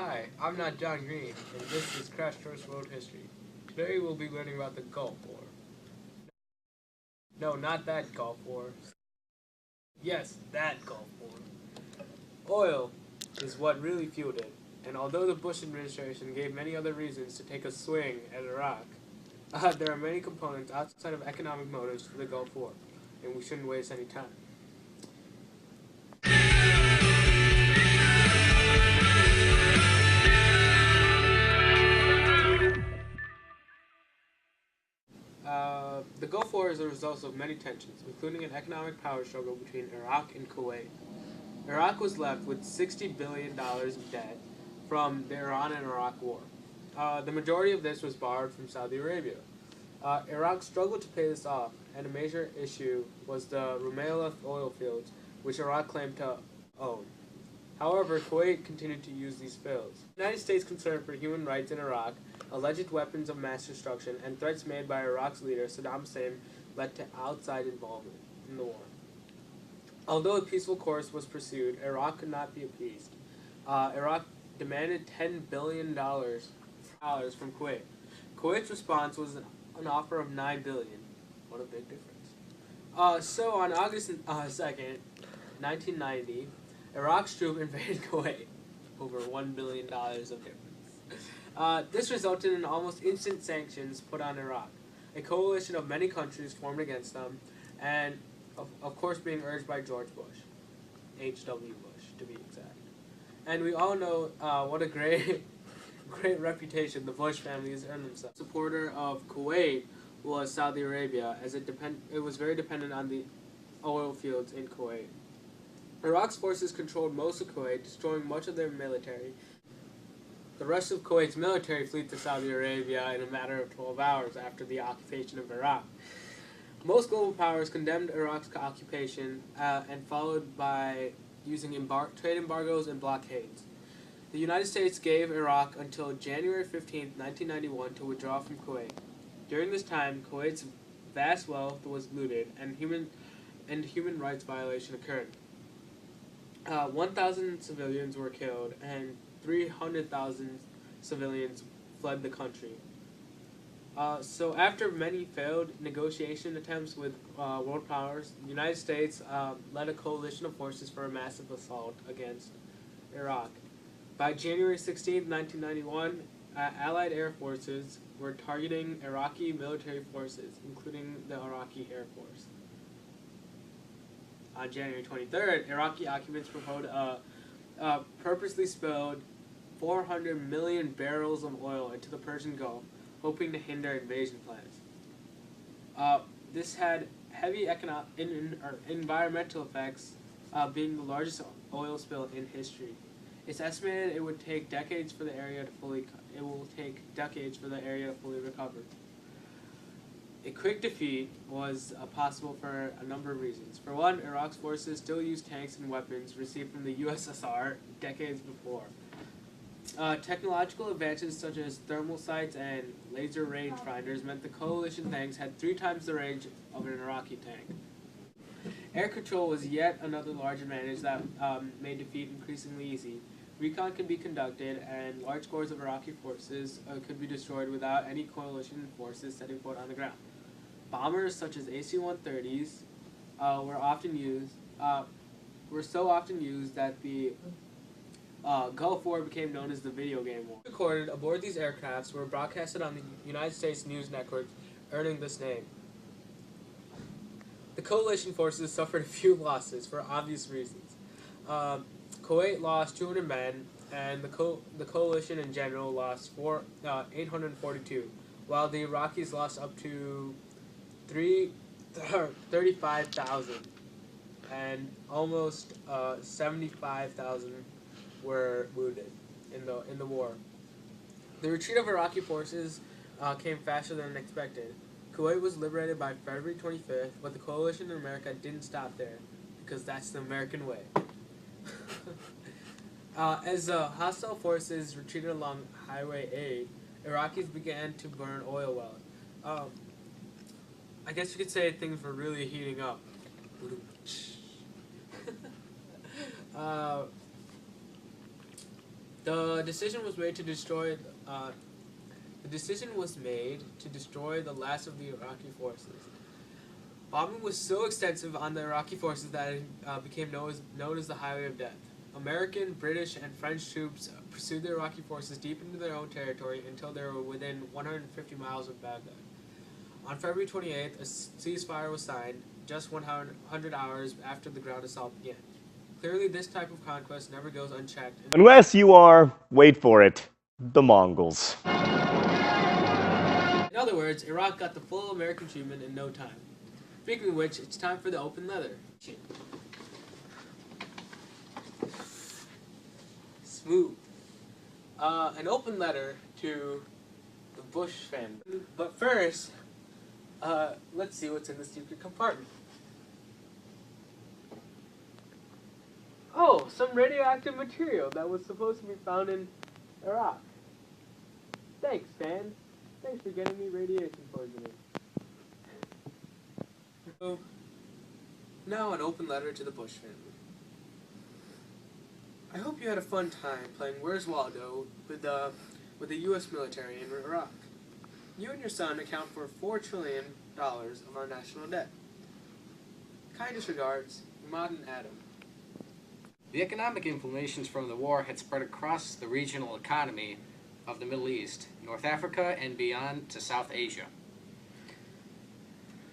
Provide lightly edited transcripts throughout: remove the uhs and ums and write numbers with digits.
Hi, I'm not John Green, and this is Crash Course World History. Today we'll be learning about the Gulf War. No, not that Gulf War. Yes, that Gulf War. Oil is what really fueled it, and although the Bush administration gave many other reasons to take a swing at Iraq, there are many components outside of economic motives for the Gulf War, and we shouldn't waste any time. The Gulf War is a result of many tensions, including an economic power struggle between Iraq and Kuwait. Iraq was left with $60 billion of debt from the Iran and Iraq War. The majority of this was borrowed from Saudi Arabia. Iraq struggled to pay this off, and a major issue was the Rumaila oil fields, which Iraq claimed to own. However, Kuwait continued to use these fields. The United States' concern for human rights in Iraq, alleged weapons of mass destruction, and threats made by Iraq's leader Saddam Hussein led to outside involvement in the war. Although a peaceful course was pursued, Iraq could not be appeased. Iraq demanded $10 billion from Kuwait. Kuwait's response was an offer of $9 billion. What a big difference. So on August 2nd, 1990, Iraq's troops invaded Kuwait. Over $1 billion of difference. This resulted in almost instant sanctions put on Iraq. A coalition of many countries formed against them, and of course being urged by George Bush. H.W. Bush, to be exact. And we all know what a great reputation the Bush family has earned themselves. Supporter of Kuwait was Saudi Arabia, as it was very dependent on the oil fields in Kuwait. Iraq's forces controlled most of Kuwait, destroying much of their military. The rest of Kuwait's military fled to Saudi Arabia in a matter of 12 hours after the occupation of Iraq. Most global powers condemned Iraq's occupation and followed by using trade embargoes and blockades. The United States gave Iraq until January 15, 1991 to withdraw from Kuwait. During this time, Kuwait's vast wealth was looted and human rights violation occurred. 1,000 civilians were killed and 300,000 civilians fled the country. So after many failed negotiation attempts with world powers, the United States led a coalition of forces for a massive assault against Iraq. By January 16, 1991, Allied air forces were targeting Iraqi military forces, including the Iraqi Air Force. On January 23rd, Iraqi occupants purposely spilled 400 million barrels of oil into the Persian Gulf, hoping to hinder invasion plans. This had heavy environmental effects, being the largest oil spill in history. It's estimated it will take decades for the area to fully recover. A quick defeat was possible for a number of reasons. For one, Iraq's forces still used tanks and weapons received from the USSR decades before. Technological advances such as thermal sights and laser rangefinders meant the coalition tanks had 3 times the range of an Iraqi tank. Air control was yet another large advantage that made defeat increasingly easy. Recon could be conducted, and large corps of Iraqi forces could be destroyed without any coalition forces setting foot on the ground. Bombers such as AC-130s were so often used that the Gulf War became known as the video game war. Recorded aboard these aircrafts were broadcasted on the United States news network, earning this name. The coalition forces suffered a few losses for obvious reasons. Kuwait lost 200 men, and the coalition in general lost 842, while the Iraqis lost up to 35,000, and almost 75,000 were wounded in the war. The retreat of Iraqi forces came faster than expected. Kuwait was liberated by February 25th, but the coalition in America didn't stop there, because that's the American way. As hostile forces retreated along Highway 8, Iraqis began to burn oil wells. I guess you could say things were really heating up. The decision was made to destroy. The decision was made to destroy the last of the Iraqi forces. Bombing was so extensive on the Iraqi forces that it became known as the Highway of Death. American, British, and French troops pursued the Iraqi forces deep into their own territory until they were within 150 miles of Baghdad. On February 28th, a ceasefire was signed, just 100 hours after the ground assault began. Clearly, this type of conquest never goes unchecked. Unless you are, wait for it, the Mongols. In other words, Iraq got the full American treatment in no time. Speaking of which, it's time for the open letter. Smooth. An open letter to the Bush family. But first, let's see what's in the secret compartment. Oh, some radioactive material that was supposed to be found in Iraq. Thanks, Stan. Thanks for getting me radiation poisoning. So, now an open letter to the Bush family. I hope you had a fun time playing Where's Waldo with the U.S. military in Iraq. You and your son account for $4 trillion of our national debt. Kindest regards, Emaad and Adam. The economic implications from the war had spread across the regional economy of the Middle East, North Africa, and beyond to South Asia.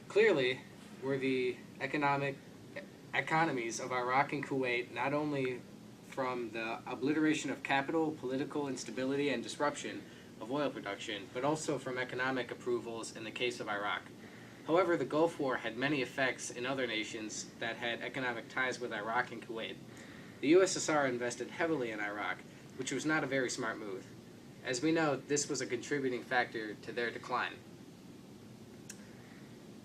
Clearly, were the economies of Iraq and Kuwait not only from the obliteration of capital, political instability, and disruption of oil production, but also from economic approvals in the case of Iraq. However, the Gulf War had many effects in other nations that had economic ties with Iraq and Kuwait. The USSR invested heavily in Iraq, which was not a very smart move. As we know, this was a contributing factor to their decline.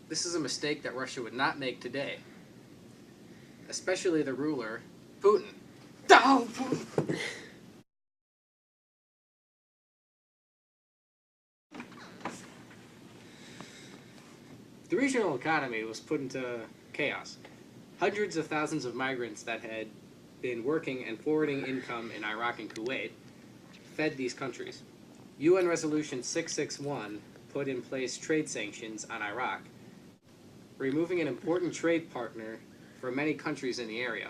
This is a mistake that Russia would not make today, especially the ruler, Putin. The regional economy was put into chaos. Hundreds of thousands of migrants that had been working and forwarding income in Iraq and Kuwait fed these countries. UN Resolution 661 put in place trade sanctions on Iraq, removing an important trade partner for many countries in the area.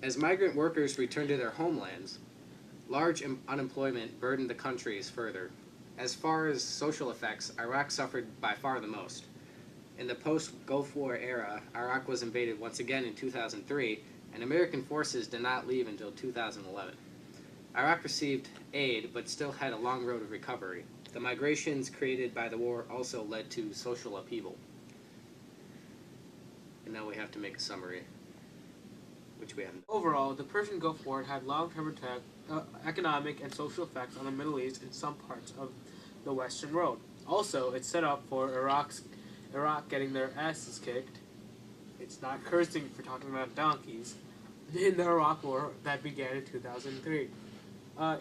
As migrant workers returned to their homelands, large unemployment burdened the countries further. As far as social effects, Iraq suffered by far the most. In the post-Gulf War era, Iraq was invaded once again in 2003, and American forces did not leave until 2011. Iraq received aid, but still had a long road of recovery. The migrations created by the war also led to social upheaval. And now we have to make a summary, which we haven't. Overall, the Persian Gulf War had long-term economic and social effects on the Middle East and some parts of the Western world. Also, it set up for Iraq getting their asses kicked. It's not cursing for talking about donkeys. In the Iraq War that began in 2003.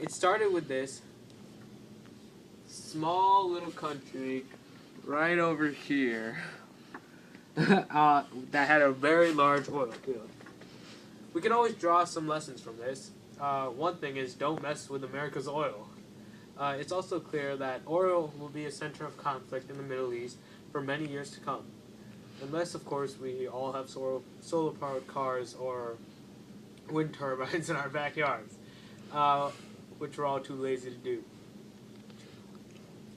It started with this small little country right over here that had a very large oil field. We can always draw some lessons from this. One thing is, don't mess with America's oil. It's also clear that oil will be a center of conflict in the Middle East for many years to come. Unless, of course, we all have solar-powered cars or wind turbines in our backyards, which we're all too lazy to do.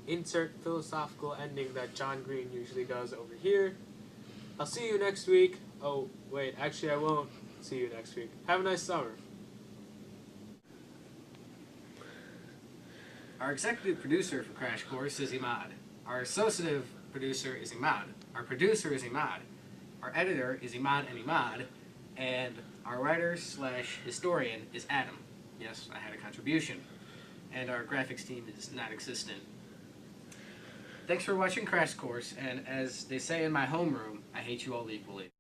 Insert philosophical ending that John Green usually does over here. I'll see you next week. Oh, wait, actually I won't see you next week. Have a nice summer. Our executive producer for Crash Course is Emaad. Our associate producer is Emaad. Our producer is Emaad. Our editor is Emaad and Emaad. And our writer/historian is Adam. Yes, I had a contribution. And our graphics team is non-existent. Thanks for watching Crash Course, and as they say in my homeroom, I hate you all equally.